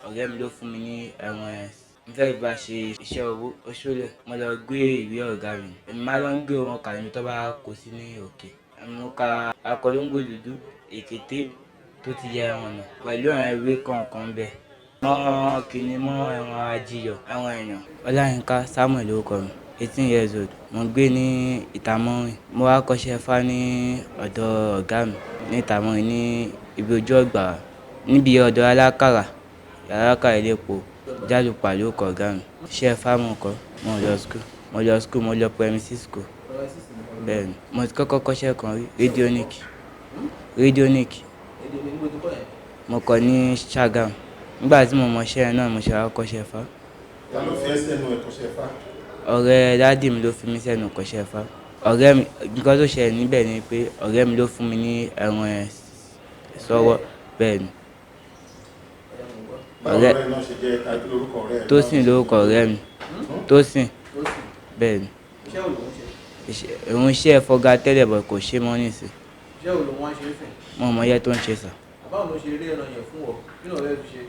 ọ̀rẹ́ mi ló fún mi ní ẹran ẹ̀. Mo fẹ́ bá ṣe iṣẹ́ owó oṣoolẹ̀. Mo lọ gbé ìwé ọ̀gá mi. Èmi máa lọ ń gbé wọn kà níbi tó bá kó sí ní òkè. Mo ka akọlóńgò dúdú, èkété tó ti ya ẹran nà pẹ̀lú àwọn ewé kọ̀ọ̀kan bẹ́ẹ̀. Mọ́ kìíní mọ́ ẹran ajíyọ̀, ẹran èèyàn. Ọláyínká Samuel lórúkọ mi, 18 years old. Mo ń gbé ní Ìtàmọ́rin. Mo wá kọ́ṣẹ́ Ifá ní ọ̀dọ̀ ọ̀gá mi ní Ìtàmọ́rin ní ibi ojú ọgbà níbi ọ̀dọ̀ alákàrà. Alákàrà elépo Jálùpà lórúkọ ọ̀gá mi. Iṣẹ́ Ifá mo kọ́, mo lọ school, mo lọ primary school. Bẹ́ẹ̀ni, mo ti kọ́kọ́ kọ́ṣẹ́ kan rí, radionic. Mo kọ́ ní Ṣàgámù. Nígbà tí mo mọ iṣẹ́ náà mo ṣe wá kọ́ṣẹ́ Ifá. Ta ló fi ẹ́ sẹ́nu ẹ̀kọ́ṣẹ́ Ifá? Ọ̀rẹ́ dádì mi ló fi mí sẹ́nu kọ́ṣẹ́ Ifá. Ọ̀rẹ́ mi, nǹkan tó ṣẹlẹ̀ níbẹ̀ ni pé ọ̀rẹ́ mi ló fún mi ní ẹran ẹ̀ sọ́wọ́. Bẹ́ẹ̀ni. Ọ̀rẹ́ náà ṣe jẹ́ ta kí lórúkọ ọ̀rẹ́ ẹ̀? Tósìn lórúkọ ọ̀rẹ́ mi. Tósìn. Bẹ́ẹ̀ni. Iṣẹ́ wo ló ń ṣe? Òun iṣẹ́ fọ́gá tẹ́lẹ̀ bọ̀ kò ṣe mọ́ nísìn. Iṣẹ́ wo ló wọ́n ṣe ń sìn? Mo mọ iye tó ń ṣe sà. Báwo ló ṣe rí ẹran yẹn fún ọ? Kí ló fẹ́ fi ṣe?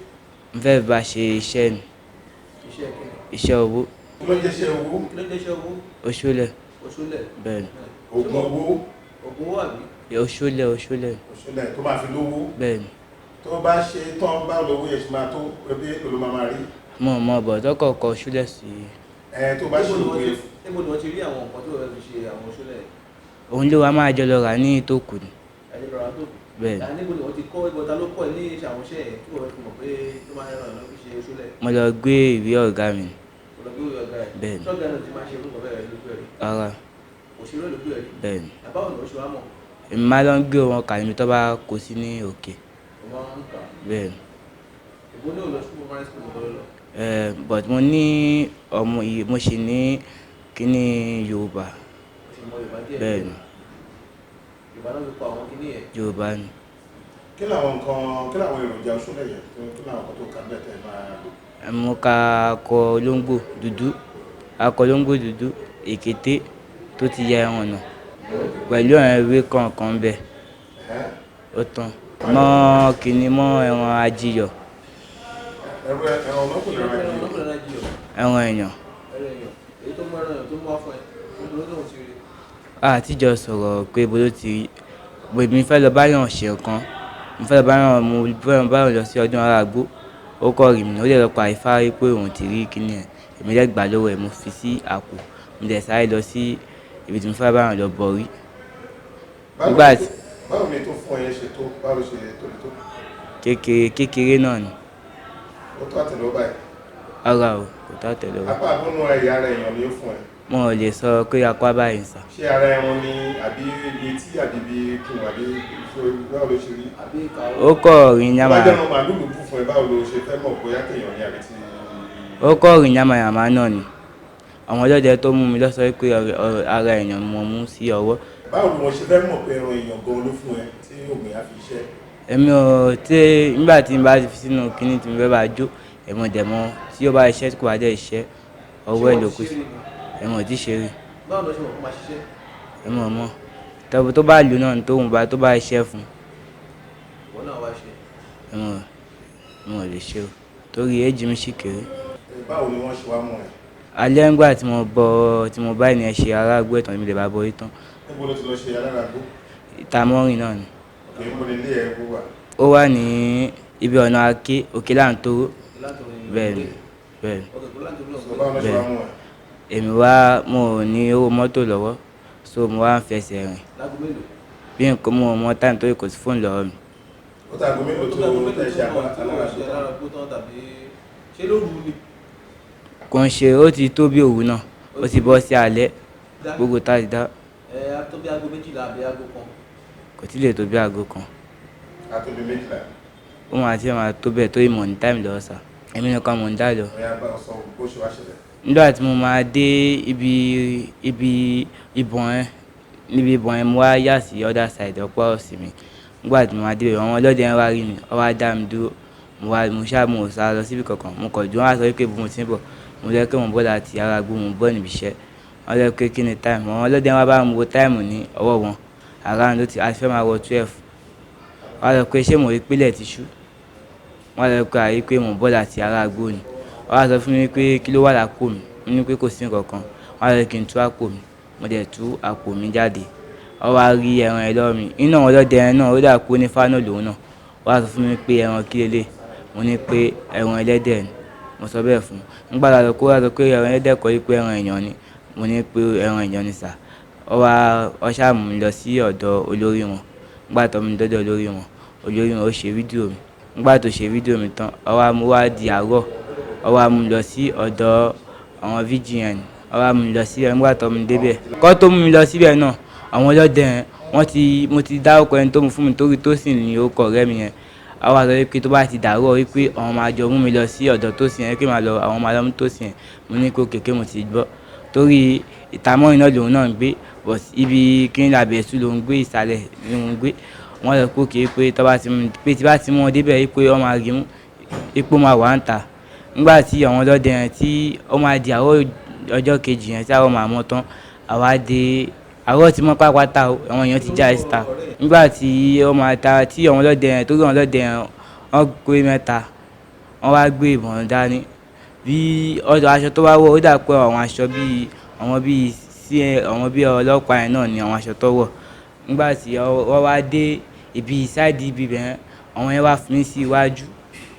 Mo fẹ́ bá ṣe iṣẹ́ ni. Iṣẹ́ kí ni? Iṣẹ́ owó. Kí ló jẹ́ iṣẹ́ owó? Kí ló jẹ́ iṣẹ́ owó? Oṣoolẹ̀. Oṣoolẹ̀. Bẹ́ẹ̀ni. Ògùn owó? Ògùn owó àbí? Oṣoolẹ̀. Oṣoolẹ̀ tó máa fi lówó? Bẹ́ẹ̀ni. Tó bá ṣe tán bá lówó yẹn ṣe máa tó ẹbí èlò ló máa rí? Mo mọ bọ̀ tọkọ̀ọ̀kọ̀ oṣoolẹ̀ sí. Tó bá ṣe ògùn yẹn. Níbo ni wọ́n ti rí àwọn nǹkan tó fẹ́ fi ṣe àwọn oṣoolẹ̀? Òun ló wá máa jọ lọ rà ní ìtòkù ni. Ẹ̀jẹ̀ lọ́ra tó kù. Bẹ́ẹ̀ni. Níbo ni wọ́n ti kọ́ ìbọ̀ta ló kọ́ ní àwọn iṣẹ́ yẹn tí wọ́n fi mọ̀ pé tó máa ń ràn lọ́ fi ṣe oṣoolẹ̀? Mo lọ gbé ìwé ọ̀gá mi. Mo lọ gbé ìwé ọ̀gá ẹ̀. Bẹ́ẹ̀ni. Ṣọ́ọ̀gá náà ti máa ṣe orúkọ bẹ́ẹ̀ lójú ẹ̀rí. Rárá. Òṣèré lójú ẹ̀rí. Bẹ́ẹ̀ni. Báwo ni oṣù wa mọ̀? Èmi máa lọ ń gbé wọn kà níbi tó bá kó sí ní òkè. Mo máa ń kà. Bẹ́ẹ̀ni. Ìbò ní òlò school primary school tó lọ. But mo ní ọmọ yìí mo ṣì ní kíní Yorùbá. Mo sì mọ Yorùbá díẹ̀. Bẹ́ẹ̀ni. Yorùbá náà fi kọ àwọn kíní yẹn. Yorùbá ni. Kí làwọn èròjà oṣoolẹ̀ yẹn? Kí làwọn kan tó kà bẹ́ẹ̀ tẹ́ máa? Mo ka akọlóńgò dúdú, èkété tó ti ya ẹran nà pẹ̀lú àwọn ewé kọ̀ọ̀kan bẹ́ẹ̀. Ó tán. Mọ́ kìíní mọ́ ẹran ajíyọ̀. Ẹran ọlọ́kùnrin ẹran ajíyọ̀. Ẹran èèyàn. Èyí tó mú ẹran èèyàn tó mú wá fún ẹ, níbo ló ti rí? Àtijọ́ sọ̀rọ̀ pé bó ló ti rí. Èmi fẹ́ lọ báyọ̀ ṣe nǹkan. Mo fẹ́ lọ báyọ̀ lọ sí ọdún Arágbó. Ó kọ́ rí mi, ó dẹ̀ lọ pa Ifá rí pé òun ti rí kíní ẹ̀. Èmi dẹ̀ gbà lọ́wọ́ ẹ̀, mo fi sí àpò. Mo dẹ̀ sáré lọ sí ibi tí mo fẹ́ báyọ̀ lọ bọ̀ rí. Báwo ni tó fún ẹ ṣe tó? Báwo ló ṣe tóbi tó? Kékeré náà ni. Ó tó àtẹ̀lọ́ báyìí? Rárá o, kò tó àtẹ̀lọ́. Apá àbúnú ẹ̀yà ara èèyàn ni ó fún ẹ? Mo ò lè sọ pé apá báyìí sà. Ṣé ara ẹran ni àbí etí àbí ibi kùn àbí báwo ló ṣe rí? Ó kọ̀ rí Bá jẹ́ ọmọ màálù ló bù fún ẹ, báwo ló ṣe fẹ́ mọ̀ bóyá kéèyàn ní àbí tí? Ó kọ̀ rí yamayama náà ni. Àwọn ọlọ́dẹ tó mú mi lọ sọ pé ara èèyàn mo mú sí ọwọ́. Báwo ni wọ́n ṣe fẹ́ mọ̀ pé ẹran èèyàn gan ló fún ẹ tí ògùn yà fi ṣẹ́? Èmi ò nígbà tí n bá fi sínú kíní tí mo fẹ́ bá jó, èmi dẹ̀ mọ̀ tí ó bá iṣẹ́ tí kò bá dẹ̀ iṣẹ́ ọwọ́ ẹ̀ ló kù sí. Èmi ò tí ṣe rí. Báwo ló ṣe mọ̀ kó máa ṣiṣẹ́? Èmi ò mọ̀. Tọ́bù tó bá lù náà tó bá iṣẹ́ fún. Ìwọ náà wá ṣe. Èmi ò lè ṣe o. Torí èjì mi ṣì kéré. Báwo ni wọ́n ṣe wá mọ̀ ẹ́? Alẹ́ ńgbà tí mo bá ènìyàn ṣe Arágbó ẹ̀tàn mi lè bá borí tán. Níbo ló ti lọ ṣe Alárágbó? Ìtàmọ́rin náà ni. Níbo ni ilé ẹ̀ wà? Ó wà ní ibi ọ̀nà Aké, Òkè Láǹtóró. Bẹ́ẹ̀ni. Báwo ló ṣe wá mọ̀ ẹ́? Èmi mo ò ní owó mọ́tò lọ́wọ́, so mo wá ń fẹsẹ̀ rìn. Lágo mélòó? Bí nǹkan mo mọ táìmù tó kò sí fóònù lọ́wọ́ mi. Ó tàgó mélòó tó tẹ̀ ṣe Alárágbó tán tàbí ṣé lóru ni? Kò ń ṣe, ó ti tó bí òru náà, ó ti bọ́ sí alẹ́, gbogbo tá a ti dá. A tó bí aago 12 àbí aago 1? Kò tí lè tó bí aago 1. A tó bí 12. Ó máa tó bẹ́ẹ̀ tó ìmọ̀ ní táìmù lọ́wọ́ sà. Èmi nìkan mò ń dá lọ. Bó ṣe wá ṣẹlẹ̀? Nígbà tí mo máa dé ibi ìbọn ẹ̀ mo wá yà sí other side ọ̀pọ̀ òsì mi. Nígbà tí mo máa dé àwọn ọlọ́dẹ ń wá rí mi, ó wá dá mi dúró. Mo sá lọ síbi kankan. Mo kọ̀ dúró, wọ́n á sọ pé mo ti ń bọ̀. Mo lẹ́ pé mo ń bọ̀ láti Arágbó, mo ń bọ̀ níbi iṣẹ́. Wọ́n lẹ́ pé kí ni táìmù. Àwọn ọlọ́dẹ wá bá mi wo táìmù ní ọwọ́ wọn. Around a ti fẹ́ máa wọ 12. Wọ́n á sọ pé ṣé mo rí pílẹ̀ ti ṣú. wọ́n á lọ pé àyè pé mò ń bọ̀ láti ará igbó ni. Wọ́n á sọ fún mi pé kí ló wà lápò mi, mo ní pé kò sí nǹkan kan. Wọ́n á lọ kí n tú àpò mi, mo dẹ̀ tú àpò mi jáde. Wọ́n wá rí ẹran ẹ lọ́wọ́ mi. Inú àwọn ọlọ́dẹ yẹn náà ó dà pé ó ní fáánù lòun náà. Wọ́n á sọ fún mi pé ẹran kí lélẹ̀, mo ní pé ẹran ẹlẹ́dẹ̀ ni, mo sọ bẹ́ẹ̀ fún un. Nígbà tó wá sọ pé ẹran ẹlẹ́dẹ̀ kọ́ wípé ẹran èèyàn ni, mo ní pé ẹran èèyàn ni sà. Wọ́n ṣá mú mi lọ sí ọ̀dọ̀ olórí wọn. Nígbà tó mú mi dọ́dọ̀ olórí wọn ó ṣe fídíò mi. Nígbà tó ṣe fídíò mi tán, ó wá di àárọ̀, ó wá mú mi lọ sí ọ̀dọ̀ àwọn VGN. Ó wá mú mi lọ síbẹ̀. Nígbà tó mú mi débẹ̀, kó tó mú mi lọ síbẹ̀ náà, àwọn ọlọ́dẹ yẹn mo ti dárúkọ ẹni tó mú fún mi torí Tósìn ní orúkọ ọ̀rẹ́ mi yẹn. Ó wá sọ wípé tó bá ti dàárọ̀ wípé àwọn máa jọ mú mi lọ sí ọ̀dọ̀ Tósìn yẹn, kí àwọn máa lọ mú Tósìn yẹn. Mo ní pé kékeré mo ti gbọ́ torí ìtàmọ́ iná lòun náà ń gbé, but ibi kí n lábẹ́ ẹ̀sùn lòun gbé, ìsàlẹ̀ lòun gbé. Wọ́n lọ pé kéé pé tó bá ti mú wọn débẹ̀ wípé wọ́n máa rí mú, ipò máa wà ń ta. Nígbà tí àwọn ọlọ́dẹ yẹn tí ó máa di àárọ̀ ọjọ́ kejì yẹn tí àwọn máa mọ́ tán, àárọ̀ tí mọ́ pápátá àwọn èèyàn ti já síta. Nígbà tí ó máa ta tí àwọn ọlọ́dẹ yẹn torí àwọn ọlọ́dẹ yẹn wọ́n gbé mẹ́ta, wọ́n wá gbé ìbọn dání. Bí aṣọ tó bá wọ̀ ó dà pé àwọn aṣọ bí ọlọ́pàá yẹn náà ni àwọn aṣọ tó wọ̀. Nígbà tí wọ́n wá dé ibi sáìdì ibi bẹ́ẹ̀, àwọn yẹn wá fi mí sí iwájú.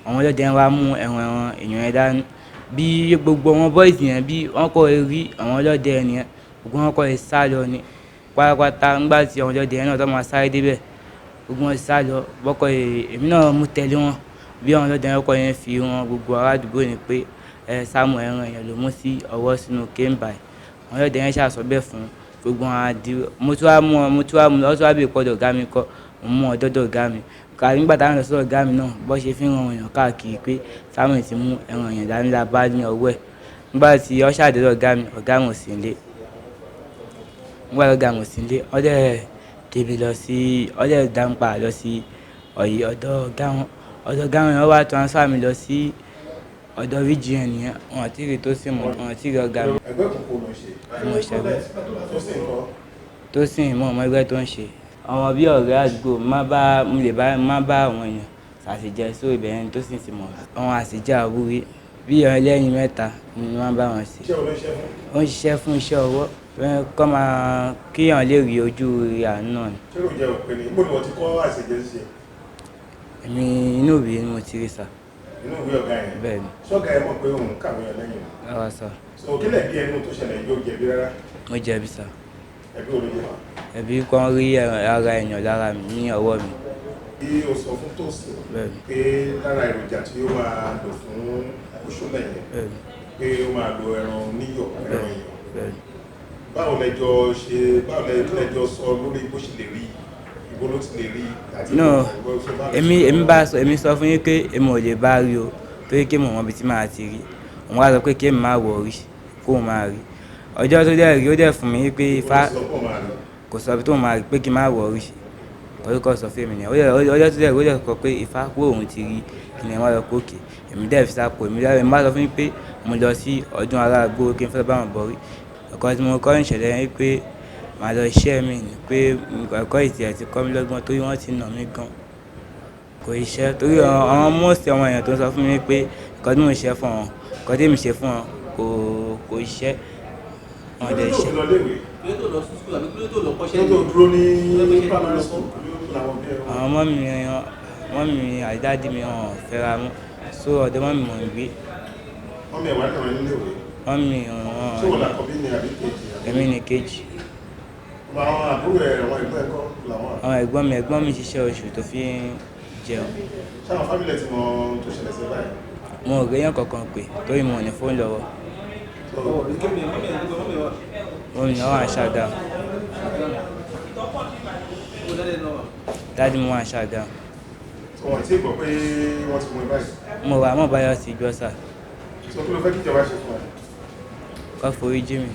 Àwọn ọlọ́dẹ yẹn wá mú ẹran èèyàn yẹn dání. Bí gbogbo wọn boys yẹn bí wọ́n kọ́ rí àwọn ọlọ́dẹ yẹn nìyẹn, gbogbo wọn kọ́ sá lọ ní pátápátá. Nígbà tí àwọn ọlọ́dẹ yẹn náà tó máa sáré débẹ̀, gbogbo wọn sá lọ. Èmi náà mú tẹ̀lé wọn. Bí àwọn ọlọ́dẹ yẹn kọ́ yẹn fi wọn gbogbo ará àdúgbò ni pé Sámù ẹran èèyàn ló mú sí ọwọ́ sínú kéńbà. Àwọn ọlọ́dẹ yẹn ṣàṣọ bẹ́ẹ̀ fún gbogbo wọn àdìrò. Mo tún wá mú lọ́sọ́ àbí ìpọ́dọ̀ ọ̀gá mi kọ́, mo mú ọ̀dọ́dọ̀ ọ̀gá mi. Nígbà táwọn lọ sọ́dọ̀ ọ̀gá mi náà, bó ṣe fi ń ran èèyàn káàkiri pé Sámù ti mú ẹran èèyàn dání la bá ní ọwọ́ ẹ̀. Nígbà tí ó ṣàdédọ̀ ọ̀gá mi ò sí nílé. Nígbà tí ọ̀gá mi ò sí nílé, ó dẹ̀ dáńpà lọ sí ọ̀dọ̀ ọ̀gá wọn. Ọ̀dọ̀ ọ̀gá wọn yẹn wá transfer mi lọ sí ọ̀dọ̀ VGN yẹn. Wọn àti rí Tósìn mọ̀, wọn àti rí ọ̀gá mi. Ẹgbẹ́ òkùnkùn ló ń ṣe. Mo ṣẹ̀gbẹ́. Tósìn kọ́. Tósìn mọ̀ ọmọ ẹgbẹ́ tó ń ṣe. Àwọn bí ọ̀rẹ́ àdúgbò má bá àwọn èèyàn ṣàṣejẹ sórí ibẹ̀ yẹn Tósìn ti mọ̀. Àwọn àṣejẹ àwúrí bí ẹlẹ́yin mẹ́ta ni wọ́n bá wọn ṣe. Ṣé o ló ṣiṣẹ́ fún? Ó ń ṣiṣẹ́ fún iṣẹ́ ọwọ́. Kọ́ máa kíyàn lè rí ojú àánú náà ni. Ṣé ló jẹ́ òpin ni? Níbo ni wọ́n ti kọ́ àṣejẹ ṣe? Èmi inú ìwé ni mo ti rí sà. Inú ìwé ọ̀gá yẹn? Bẹ́ẹ̀ ni. Ṣọ́gà ẹ mọ̀ pé òun kàwé ọlẹ́yìn. Rárá sà. So kílẹ̀ bí ẹnu tó ṣẹlẹ̀ yóò jẹ̀bi rárá? Mo jẹ̀bi sà. Ẹbí olóye wa. Ẹbí kan rí ara èèyàn lára mi ní ọwọ́ mi. Bí o sọ fún Tósìn pé lára èròjà tí ó máa lò fún Òṣùlẹ̀ yẹn pé ó máa lo ẹran oníyọ̀ ẹran èèyàn. Báwo lẹjọ sọ lórí bó ṣe lè rí ibo ló ti lè rí àti no èmi sọ fún yín pé èmi ò lè bá rí o torí kí mo mọ ibi tí màá ti rí. Òun wá sọ pé kí èmi máa wọ̀ rí kó o máa rí. Ọjọ́ tó dẹ̀ rí ó dẹ̀ fún mi pé Ifá kò sọ pé tó máa rí pé kí n máa wọ̀ rí. Orúkọ sọ fún mi nìyẹn. Ọjọ́ tó dẹ̀ rí ó dẹ̀ kọ pé Ifá kó òun ti rí kí ni wọ́n lọ kókè. Èmi dẹ̀ fi sápò èmi má sọ fún yín pé mo lọ sí ọdún ará igbó kí n fẹ́ bá wọn bọ̀ rí. Ẹ̀kọ́ tí mo kọ́ ìṣẹ̀lẹ̀ yẹn pé màá lọ iṣẹ́ mi ni pé ẹ̀kọ́ ìtì ẹ̀ ti kọ́ mi lọ́gbọ́n torí wọ́n ti nà mí gan. Kò iṣẹ́ torí àwọn mọ́ọ̀sì àwọn èèyàn tó ń sọ fún mi pé nǹkan tí mo ṣe fún wọn, nǹkan tí mo ṣe fún wọn kò iṣẹ́. Wọ́n dẹ̀ iṣẹ́. Àwọn ọmọ mi àdádì mi hàn fẹ́ra mú so ọ̀dọ̀ mọ́ mi mọ̀ ń gbé. Wọ́n mi ẹ̀wà náà nílé ìwé. Wọ́n mi ṣé wọ́n làkọ̀bí ni àbí kejì? Èmi ni kejì. Àwọn àbúrò ẹ̀ àwọn ẹ̀gbọ́n ẹ̀kọ́ làwọn. Àwọn ẹ̀gbọ́n mi ṣiṣẹ́ oṣù tó fi ń jẹun. Ṣé àwọn fámílẹ̀ tí mo tó ṣẹlẹ̀ sí báyìí? Mo ò réyàn kankan pé torí mo ní fóònù lọ́wọ́. Mo ní àwọn àṣàdá. Dádì mo wà àṣàdá. Wọ́n ti gbọ́ pé wọ́n ti mú ẹ báyìí. Mo wà mọ́ báyọ̀ sí gbọ́ sà. Sọ kí ló fẹ́ kí ìjọba ṣe fún ẹ? Kọ́ forí jì mí.